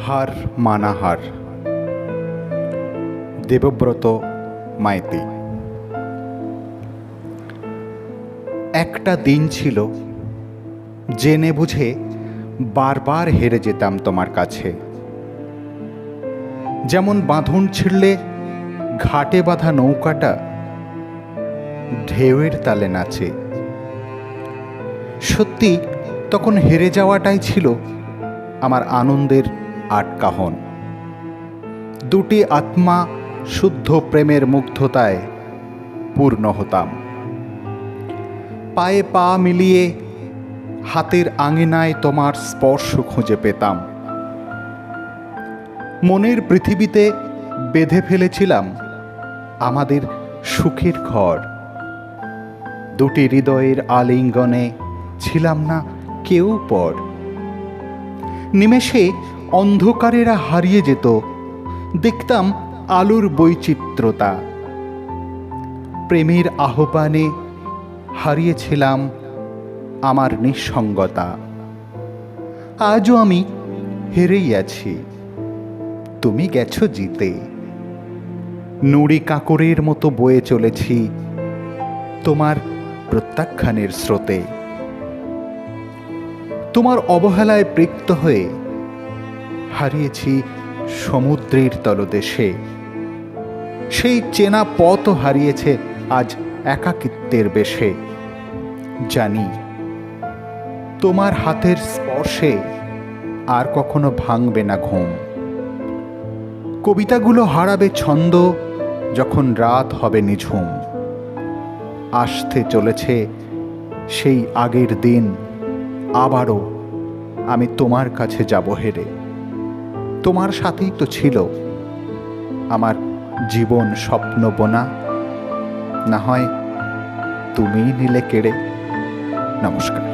হার মানাহার। দেবব্রত মাইতি। একটা দিন ছিল, জেনে বুঝে বারবার হেরে যেতাম তোমার কাছে। যেমন বাঁধন ছিঁড়লে ঘাটে বাঁধা নৌকাটা ঢেউয়ের তালে নাচে। সত্যি তখন হেরে যাওয়াটাই ছিল আমার আনন্দের আটকাহন। দুটি আত্মা শুদ্ধ প্রেমের মুগ্ধতায় পূর্ণ হতাম। পায়ে পা মিলিয়ে হাতের আঙিনায় তোমার স্পর্শ খুঁজে পেতাম। মনের পৃথিবীতে বেঁধে ফেলেছিলাম আমাদের সুখের ঘর। দুটি হৃদয়ের আলিঙ্গনে ছিলাম না কেউ পর। নিমেষে অন্ধকারেরা হারিয়ে যেত, দেখতাম আলোর বৈচিত্র্যতা। প্রেমের আহ্বানে হারিয়েছিলাম আমার নিঃসঙ্গতা। আজও আমি হেরেই আছি, তুমি গেছো জিতে। নুড়ি কাঁকরের মতো বয়ে চলেছি তোমার প্রত্যাখ্যানের স্রোতে। তোমার অবহেলায় পৃক্ত হয়ে হারিয়েছি সমুদ্রের তলদেশে। সেই চেনা পথও হারিয়েছে আজ একাকিত্বের বেশে। জানি তোমার হাতের স্পর্শে আর কখনো ভাঙবে না ঘুম। কবিতাগুলো হারাবে ছন্দ যখন রাত হবে নিঝুম। আসতে চলেছে সেই আগের দিন, আবারও আমি তোমার কাছে যাব হেরে। তোমার সাথেই তো ছিল আমার জীবন স্বপ্ন বোনা, না হয় তুমিই নিলে কেড়ে। নমস্কার।